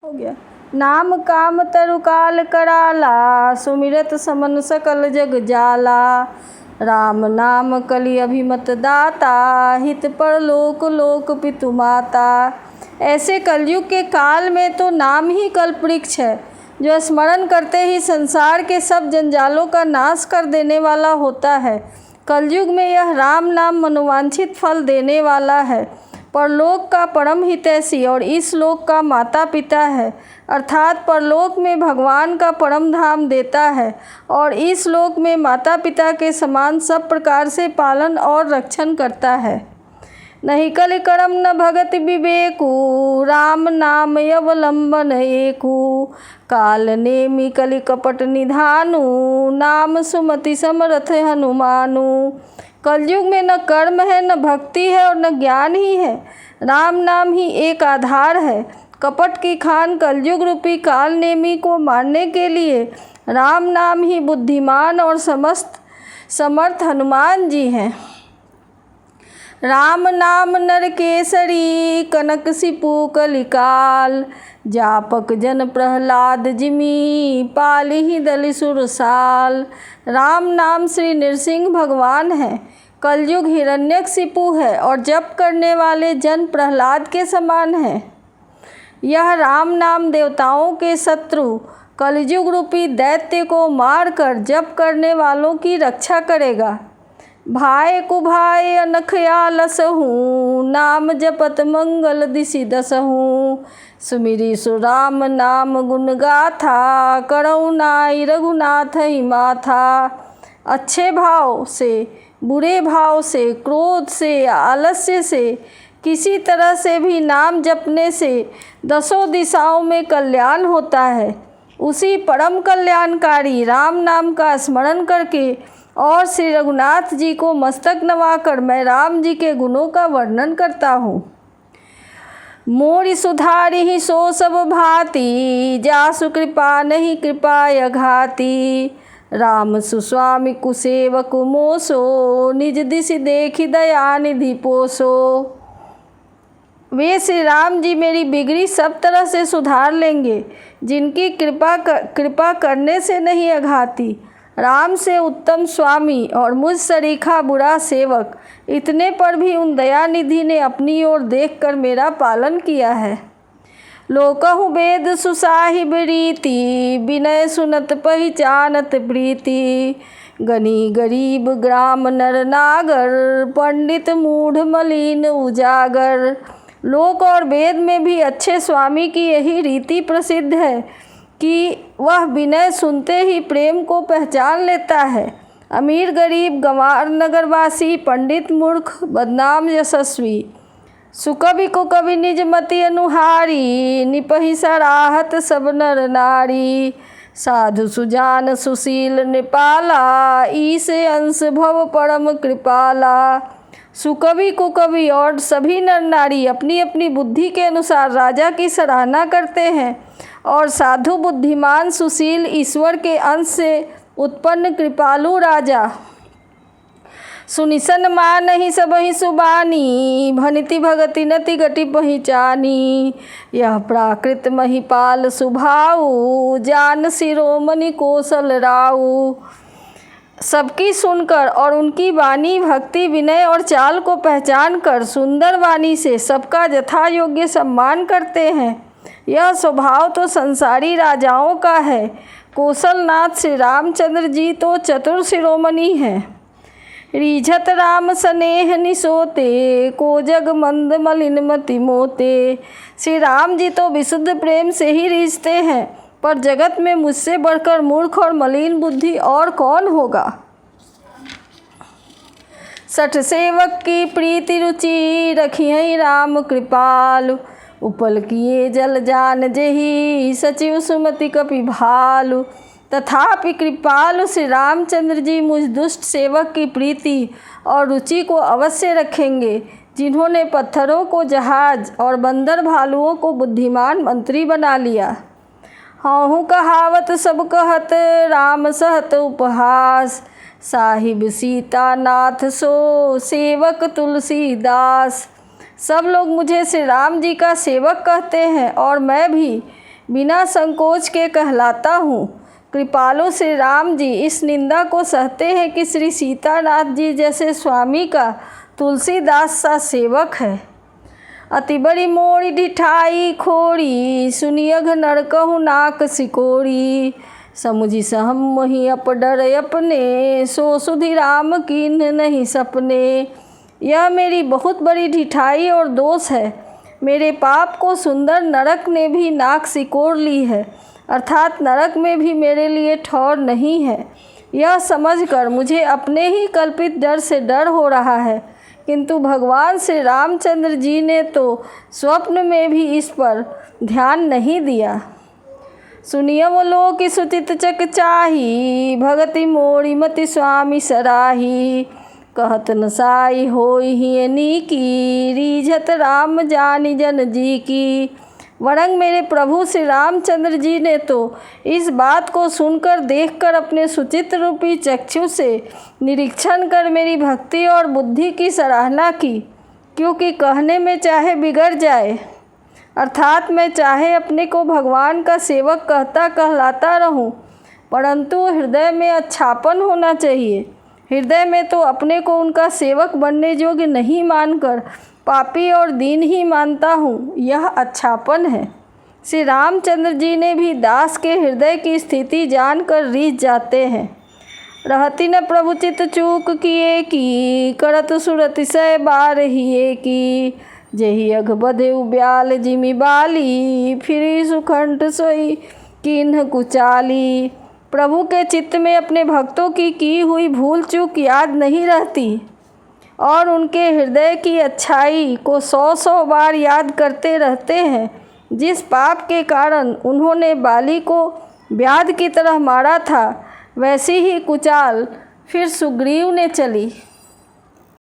हो गया। नाम काम तरुकाल कराला, सुमिरत समन सकल जग जाला। राम नाम कलि अभिमत दाता, हित पर लोक लोक पितु माता। ऐसे कलयुग के काल में तो नाम ही कल्पवृक्ष है, जो स्मरण करते ही संसार के सब जंजालों का नाश कर देने वाला होता है। कलयुग में यह राम नाम मनोवांछित फल देने वाला है। परलोक का परम हितैषी और इस लोक का माता पिता है, अर्थात परलोक में भगवान का परम धाम देता है और इस लोक में माता पिता के समान सब प्रकार से पालन और रक्षण करता है। नहीं कलि करम न भगत विवेकु, राम नाम अवलंबन एकु। काल नेमि कलि कपट निधानु, नाम सुमति समरथ हनुमानु। कलयुग में न कर्म है, न भक्ति है और न ज्ञान ही है। राम नाम ही एक आधार है। कपट की खान कलयुग रूपी काल नेमी को मारने के लिए राम नाम ही बुद्धिमान और समर्थ हनुमान जी हैं। राम नाम नरकेसरी, कनक सिपु कलिकाल। जापक जन प्रहलाद जिमि, पालिहि दलि सुरसाल। राम नाम श्री नृसिंह भगवान है। कलयुग हिरण्यकशिपु है और जप करने वाले जन प्रहलाद के समान है। यह राम नाम देवताओं के शत्रु कलयुग रूपी दैत्य को मारकर जप करने वालों की रक्षा करेगा। भाई कुभाई अनख आलसहु, नाम जपत मंगल दिशि दसहु। सुमिरि सुराम नाम गुण गाथा, करऊ नाई रघुनाथ ही माथा। अच्छे भाव से, बुरे भाव से, क्रोध से, आलस्य से, किसी तरह से भी नाम जपने से दसों दिशाओं में कल्याण होता है। उसी परम कल्याणकारी राम नाम का स्मरण करके और श्री रघुनाथ जी को मस्तक नवाकर मैं राम जी के गुणों का वर्णन करता हूँ। मोरि सुधारि ही सो सब भांति, जासु कृपा नहीं कृपा घाती। राम सुस्वामी कुसेवक मोसो, निज दिशि देखि दया निधि पोसो। वे श्री राम जी मेरी बिगड़ी सब तरह से सुधार लेंगे, जिनकी कृपा करने से नहीं अघाती। राम से उत्तम स्वामी और मुझ सरीखा बुरा सेवक, इतने पर भी उन दयानिधि ने अपनी ओर देखकर मेरा पालन किया है। लोकहु वेद सुसाहिब रीति, विनय सुनत पहिचानत प्रीति। गनी गरीब ग्राम नर नागर, पंडित मूढ़ मलिन उजागर। लोक और वेद में भी अच्छे स्वामी की यही रीति प्रसिद्ध है कि वह विनय सुनते ही प्रेम को पहचान लेता है। अमीर गरीब, गंवार नगरवासी, पंडित मूर्ख, बदनाम यशस्वी। सुकवि को कवि निज मति अनुहारी, निपहि सराहत सब नर नारी। साधु सुजान सुशील नृपाला, ईश अंश भव परम कृपाला। सुकवि कुकवि और सभी नर नारी अपनी अपनी बुद्धि के अनुसार राजा की सराहना करते हैं और साधु बुद्धिमान सुशील ईश्वर के अंश से उत्पन्न कृपालु राजा। सुनिसन मानहि सबहि सुबानी, भनिति भगति नति गति पहिचानी। यह प्राकृत महिपाल सुभाऊ, जान शिरोमणि कौशल राऊ। सबकी सुनकर और उनकी वाणी भक्ति विनय और चाल को पहचान कर सुंदर वाणी से सबका यथा योग्य सम्मान करते हैं। यह स्वभाव तो संसारी राजाओं का है। कौशलनाथ श्री रामचंद्र जी तो चतुर शिरोमणि हैं। रीझत राम स्नेह निसोते, को जग मंद मलिन मति मोते। श्री राम जी तो विशुद्ध प्रेम से ही रीझते हैं, पर जगत में मुझसे बढ़कर मूर्ख और मलिन बुद्धि और कौन होगा। सठ सेवक की प्रीति रुचि, रखियहि राम कृपालु। उपल किए जल जान जेहि, सचिव सुमति कपि भालु। तथापि कृपालु श्री रामचंद्र जी मुझ दुष्ट सेवक की प्रीति और रुचि को अवश्य रखेंगे, जिन्होंने पत्थरों को जहाज और बंदर भालुओं को बुद्धिमान मंत्री बना लिया। हूँ कहावत सब कहत, राम सहत उपहास। साहिब सीता नाथ सो, सेवक तुलसीदास। सब लोग मुझे श्री राम जी का सेवक कहते हैं और मैं भी बिना संकोच के कहलाता हूँ। कृपालु श्री राम जी इस निंदा को सहते हैं कि श्री सीतानाथ जी जैसे स्वामी का तुलसीदास सा सेवक है। अति बड़ी मोरी ढिठाई खोरी, सुनियघ नरकहु नाक सिकोरी। समुझि सहम मोहि अपडर अपने, सो सुधि राम कीन्ह नहीं सपने। यह मेरी बहुत बड़ी ढिठाई और दोष है। मेरे पाप को सुंदर नरक ने भी नाक सिकोड़ ली है, अर्थात नरक में भी मेरे लिए ठौर नहीं है। यह समझकर मुझे अपने ही कल्पित डर से डर हो रहा है, किंतु भगवान श्री रामचंद्र जी ने तो स्वप्न में भी इस पर ध्यान नहीं दिया। सुनियम लोक सुचित चकचाही, भगति मोरी मति स्वामी सराही। कहत न साई होई ही नीकी, रीझत राम जानी जन जी की। वरंग मेरे प्रभु श्री रामचंद्र जी ने तो इस बात को सुनकर देखकर अपने सुचित रूपी चक्षु से निरीक्षण कर मेरी भक्ति और बुद्धि की सराहना की, क्योंकि कहने में चाहे बिगड़ जाए, अर्थात मैं चाहे अपने को भगवान का सेवक कहलाता रहूं, परंतु हृदय में अच्छापन होना चाहिए। हृदय में तो अपने को उनका सेवक बनने योग्य नहीं मानकर पापी और दीन ही मानता हूँ, यह अच्छापन है। श्री रामचंद्र जी ने भी दास के हृदय की स्थिति जानकर रीझ जाते हैं। रहती न प्रभु चित चूक किए की, करत सुरतिशय बारहिए की। जेहि अघ बधे उब्याल जिमि बाली, फिरी सुखंठ सोई किन्ह कुचाली। प्रभु के चित्त में अपने भक्तों की हुई भूल चूक याद नहीं रहती और उनके हृदय की अच्छाई को 100 बार याद करते रहते हैं। जिस पाप के कारण उन्होंने बाली को व्याध की तरह मारा था, वैसी ही कुचाल फिर सुग्रीव ने चली।